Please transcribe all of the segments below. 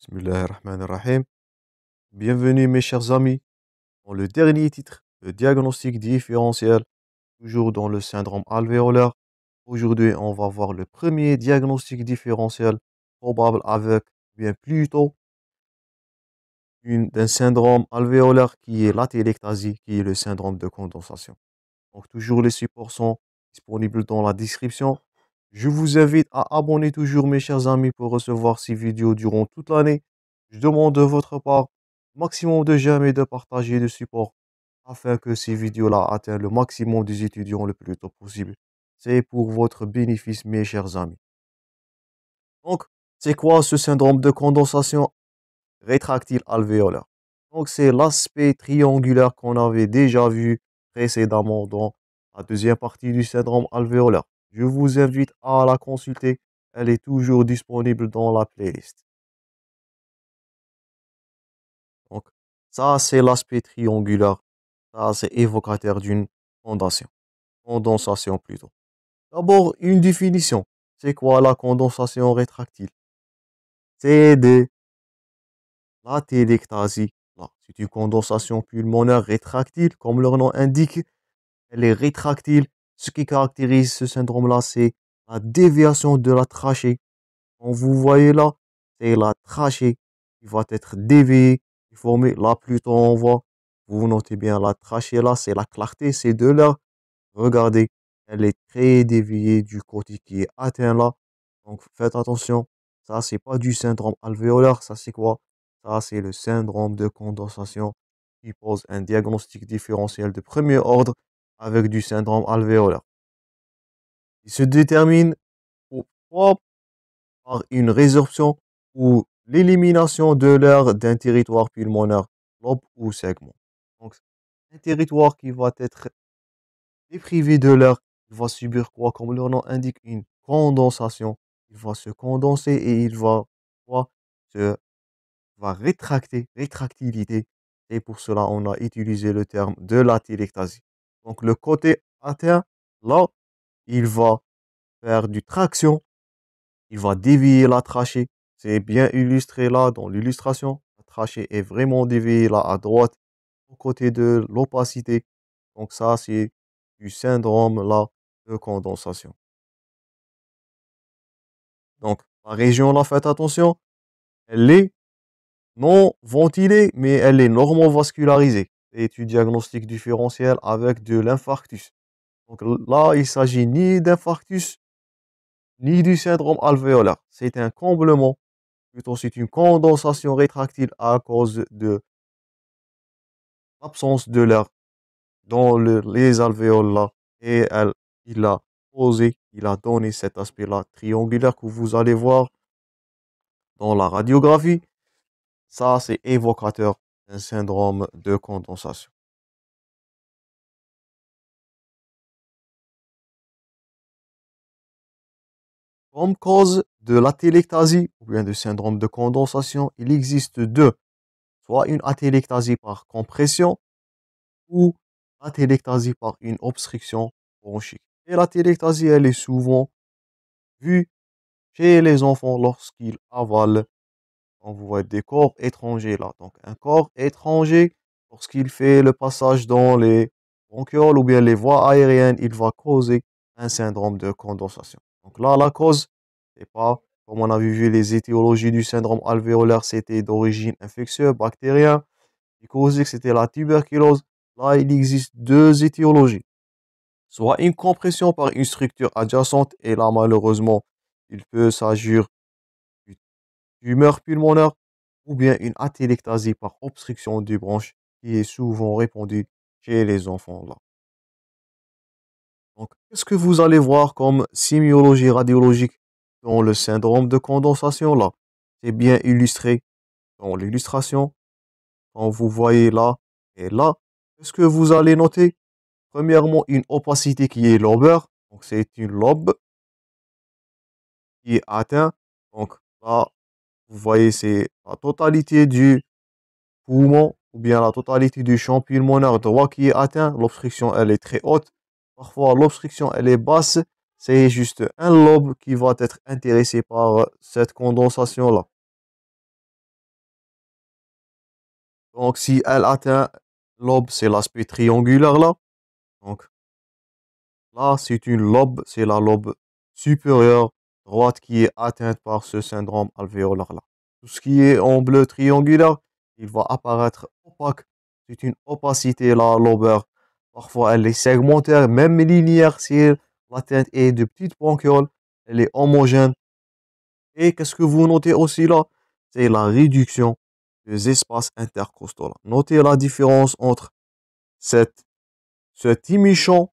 Bismillahirrahmanirrahim. Bienvenue mes chers amis dans le dernier titre, le diagnostic différentiel, toujours dans le syndrome alvéolaire. Aujourd'hui, on va voir le premier diagnostic différentiel probable avec, bien plutôt, d'un syndrome alvéolaire qui est l'atélectasie, qui est le syndrome de condensation. Donc toujours les supports sont disponibles dans la description. Je vous invite à abonner toujours mes chers amis pour recevoir ces vidéos durant toute l'année. Je demande de votre part maximum de j'aime et de partager le support afin que ces vidéos-là atteignent le maximum des étudiants le plus tôt possible. C'est pour votre bénéfice mes chers amis. Donc, c'est quoi ce syndrome de condensation rétractile alvéolaire? Donc, c'est l'aspect triangulaire qu'on avait déjà vu précédemment dans la deuxième partie du syndrome alvéolaire. Je vous invite à la consulter. Elle est toujours disponible dans la playlist. Donc, ça, c'est l'aspect triangulaire. Ça, c'est évocateur d'une condensation. Condensation plutôt. D'abord, une définition. C'est quoi la condensation rétractile? C'est de la téléctasie. Là, c'est une condensation pulmonaire rétractile, comme leur nom indique. Elle est rétractile. Ce qui caractérise ce syndrome-là, c'est la déviation de la trachée. Comme vous voyez là, c'est la trachée qui va être déviée, formée. Là, plutôt, on voit, vous notez bien la trachée là, c'est la clarté, c'est de là. Regardez, elle est très déviée du côté qui est atteint là. Donc, faites attention. Ça, c'est pas du syndrome alvéolaire. Ça, c'est quoi? Ça, c'est le syndrome de condensation qui pose un diagnostic différentiel de premier ordre avec du syndrome alvéolaire. Il se détermine soit par une résorption ou l'élimination de l'air d'un territoire pulmonaire, lobe ou segment. Donc, un territoire qui va être déprivé de l'air, il va subir quoi? Comme le nom indique, une condensation. Il va se condenser et il va quoi? Se, va rétracter, rétractilité. Et pour cela, on a utilisé le terme de la téléctasie. Donc, le côté atteint, là, il va faire du traction. Il va dévier la trachée. C'est bien illustré là dans l'illustration. La trachée est vraiment déviée là à droite, au côté de l'opacité. Donc ça, c'est du syndrome là de condensation. Donc la région là, faites attention, elle est non ventilée, mais elle est normovascularisée. C'est un diagnostic différentiel avec de l'infarctus. Donc là, il s'agit ni d'infarctus, ni du syndrome alvéolaire. C'est un comblement. Plutôt, c'est une condensation rétractile à cause de l'absence de l'air dans les alvéoles là. Et il a posé, il a donné cet aspect-là triangulaire que vous allez voir dans la radiographie. Ça, c'est évocateur d'un syndrome de condensation. Comme cause de l'atélectasie ou bien du syndrome de condensation, il existe deux. Soit une atélectasie par compression ou l'atélectasie par une obstruction bronchique. Et l'atélectasie, elle est souvent vue chez les enfants lorsqu'ils avalent. On voit des corps étrangers là. Donc un corps étranger, lorsqu'il fait le passage dans les bronchioles ou bien les voies aériennes, il va causer un syndrome de condensation. Donc là, la cause, c'est pas, comme on a vu les étiologies du syndrome alvéolaire, c'était d'origine infectieuse, bactérienne. Il causait que c'était la tuberculose. Là, il existe deux étiologies. Soit une compression par une structure adjacente, et là, malheureusement, il peut s'agir d'une tumeur pulmonaire, ou bien une atélectasie par obstruction des bronches, qui est souvent répandue chez les enfants. Là. Donc, qu'est-ce que vous allez voir comme sémiologie radiologique dans le syndrome de condensation là? C'est bien illustré dans l'illustration. Quand vous voyez là et là, qu'est-ce que vous allez noter? Premièrement, une opacité qui est lobaire. Donc, c'est une lobe qui est atteinte. Donc, là, vous voyez, c'est la totalité du poumon ou bien la totalité du champ pulmonaire droit qui est atteint. L'obstruction, elle est très haute. Parfois, l'obstruction, elle est basse. C'est juste un lobe qui va être intéressé par cette condensation-là. Donc, si elle atteint l'aube, c'est l'aspect triangulaire là. Donc, là, c'est une lobe, c'est la lobe supérieure droite qui est atteinte par ce syndrome alvéolaire là. Tout ce qui est en bleu triangulaire, il va apparaître opaque. C'est une opacité là, lobaire. Parfois, elle est segmentaire, même linéaire si l'atteinte est de petites bronchioles. Elle est homogène. Et qu'est-ce que vous notez aussi là? C'est la réduction des espaces intercostaux là. Notez la différence entre cette, cet hémichon,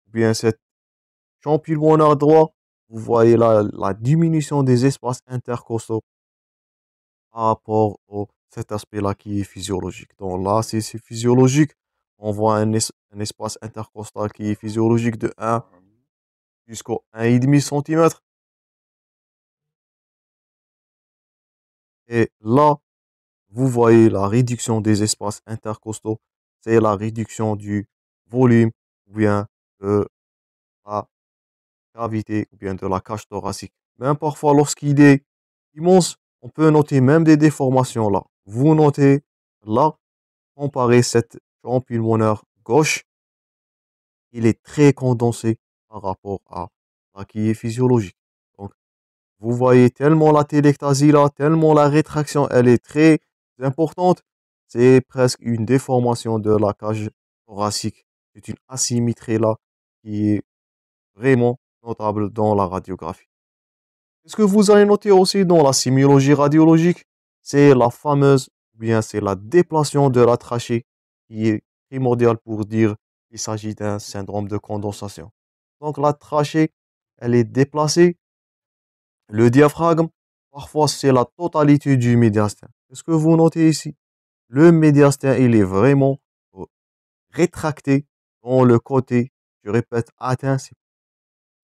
ou bien cette champ pulmonaire droit. Vous voyez la diminution des espaces intercostaux par rapport à cet aspect-là qui est physiologique. Donc là, c'est physiologique. On voit un espace intercostal qui est physiologique de 1 jusqu'au 1,5 cm. Et là, vous voyez la réduction des espaces intercostaux. C'est la réduction du volume ou bien de la cavité ou bien de la cage thoracique. Même parfois, lorsqu'il est immense, on peut noter même des déformations là. Vous notez là, comparez cette champ pulmonaire gauche, il est très condensé par rapport à la qui est physiologique. Donc, vous voyez tellement la télectasie là, tellement la rétraction, elle est très importante. C'est presque une déformation de la cage thoracique. C'est une asymétrie là qui est vraiment notable dans la radiographie. Ce que vous allez noter aussi dans la sémiologie radiologique, c'est la fameuse, ou bien c'est la déplation de la trachée qui est primordiale pour dire qu'il s'agit d'un syndrome de condensation. Donc la trachée, elle est déplacée. Le diaphragme, parfois c'est la totalité du médiastin. Est-ce que vous notez ici? Le médiastin, il est vraiment rétracté dans le côté, je répète, atteint,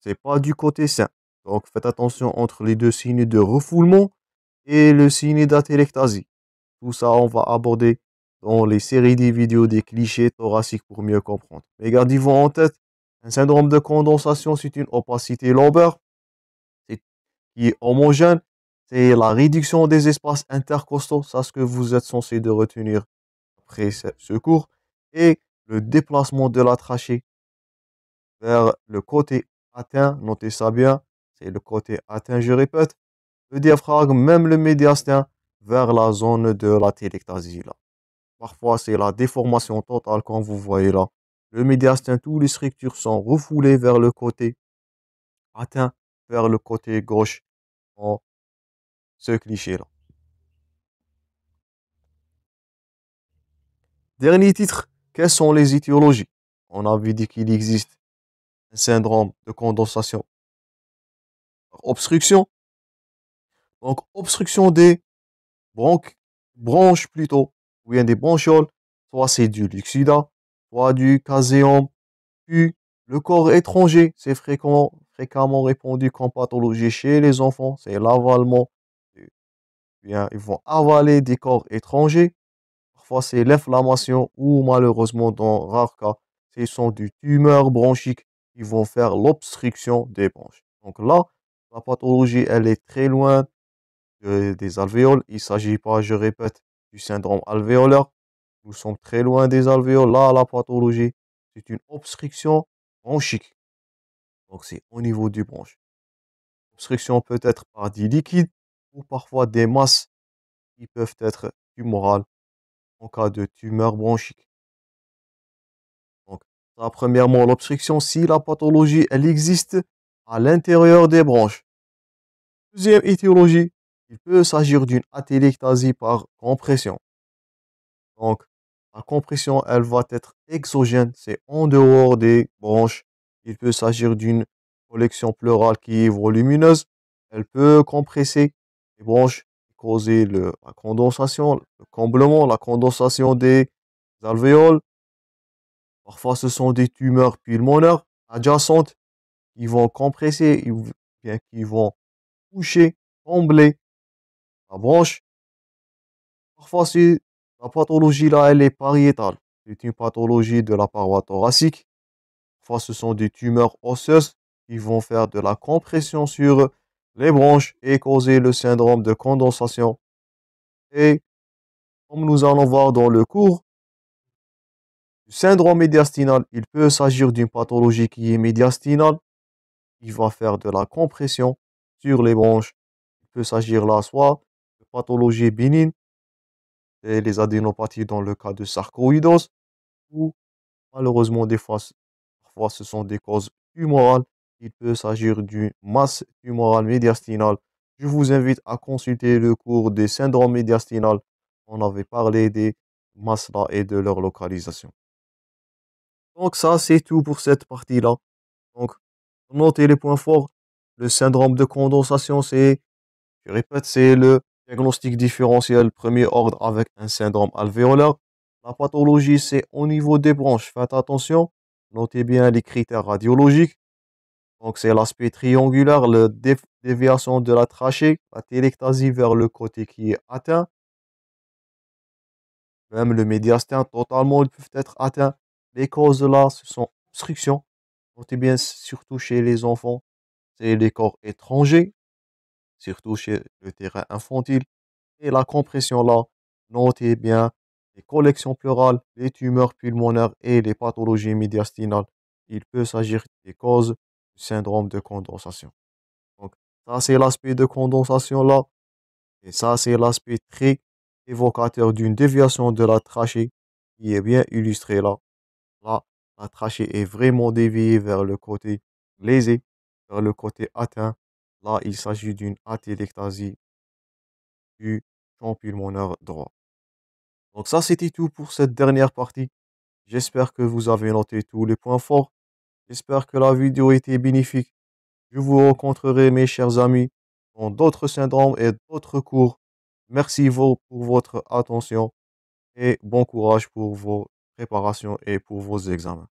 c'est pas du côté sain. Donc faites attention entre les deux signes de refoulement et le signe d'atélectasie. Tout ça, on va aborder dans les séries des vidéos des clichés thoraciques pour mieux comprendre. Mais gardez-vous en tête, un syndrome de condensation, c'est une opacité lombaire qui est homogène. C'est la réduction des espaces intercostaux, ça ce que vous êtes censé de retenir après ce cours. Et le déplacement de la trachée vers le côté atteint, notez ça bien, c'est le côté atteint, je répète, le diaphragme, même le médiastin, vers la zone de la télectasie là. Parfois, c'est la déformation totale, comme vous voyez là. Le médiastin, toutes les structures sont refoulées vers le côté atteint, vers le côté gauche, en ce cliché là. Dernier titre, quelles sont les étiologies? On avait dit qu'il existe un syndrome de condensation par obstruction. Donc, obstruction des branches plutôt, ou bien des bronchioles, soit c'est du luxida, soit du caséum, puis le corps étranger, c'est fréquemment répandu comme pathologie chez les enfants, c'est l'avalement, bien, ils vont avaler des corps étrangers, parfois c'est l'inflammation, ou malheureusement, dans rares cas, ce sont des tumeurs bronchiques qui vont faire l'obstruction des bronches. Donc là, la pathologie, elle est très loin des alvéoles. Il ne s'agit pas, je répète, du syndrome alvéolaire. Nous sommes très loin des alvéoles. Là, la pathologie, c'est une obstruction bronchique. Donc, c'est au niveau du bronche. Obstruction peut être par des liquides ou parfois des masses qui peuvent être tumorales en cas de tumeur bronchique. Donc, ça, premièrement, l'obstruction, si la pathologie, elle existe à l'intérieur des branches. Deuxième étiologie, il peut s'agir d'une atélectasie par compression. Donc, la compression, elle va être exogène, c'est en dehors des branches. Il peut s'agir d'une collection pleurale qui est volumineuse. Elle peut compresser les branches, causer la condensation, le comblement, la condensation des alvéoles. Parfois, ce sont des tumeurs pulmonaires adjacentes qui vont compresser, ou bien qui vont toucher, combler la branche. Parfois, la pathologie là, elle est pariétale. C'est une pathologie de la paroi thoracique. Parfois, ce sont des tumeurs osseuses qui vont faire de la compression sur les branches et causer le syndrome de condensation. Et Comme nous allons voir dans le cours, le syndrome médiastinal, il peut s'agir d'une pathologie qui est médiastinale, qui va faire de la compression sur les bronches. Il peut s'agir là soit de pathologie bénigne, et les adénopathies dans le cas de sarcoïdose, ou malheureusement parfois ce sont des causes tumorales. Il peut s'agir d'une masse tumorale médiastinale. Je vous invite à consulter le cours des syndromes médiastinales. On avait parlé des masses là et de leur localisation. Donc ça, c'est tout pour cette partie-là. Donc, notez les points forts. Le syndrome de condensation, je répète, c'est le diagnostic différentiel premier ordre avec un syndrome alvéolaire. La pathologie, c'est au niveau des branches. Faites attention. Notez bien les critères radiologiques. Donc, c'est l'aspect triangulaire, la déviation de la trachée, la téléctasie vers le côté qui est atteint. Même le médiastin, totalement, ils peuvent être atteints. Les causes là, ce sont obstructions. Notez bien, surtout chez les enfants, c'est les corps étrangers, surtout chez le terrain infantile. Et la compression là, notez bien les collections pleurales, les tumeurs pulmonaires et les pathologies médiastinales. Il peut s'agir des causes du syndrome de condensation. Donc, ça, c'est l'aspect de condensation là. Et ça, c'est l'aspect très évocateur d'une déviation de la trachée qui est bien illustré là. Là, la trachée est vraiment déviée vers le côté lésé, vers le côté atteint. Là, il s'agit d'une atélectasie du champ pulmonaire droit. Donc ça, c'était tout pour cette dernière partie. J'espère que vous avez noté tous les points forts. J'espère que la vidéo était bénéfique. Je vous rencontrerai, mes chers amis, dans d'autres syndromes et d'autres cours. Merci pour votre attention et bon courage pour vos préparations et pour vos examens.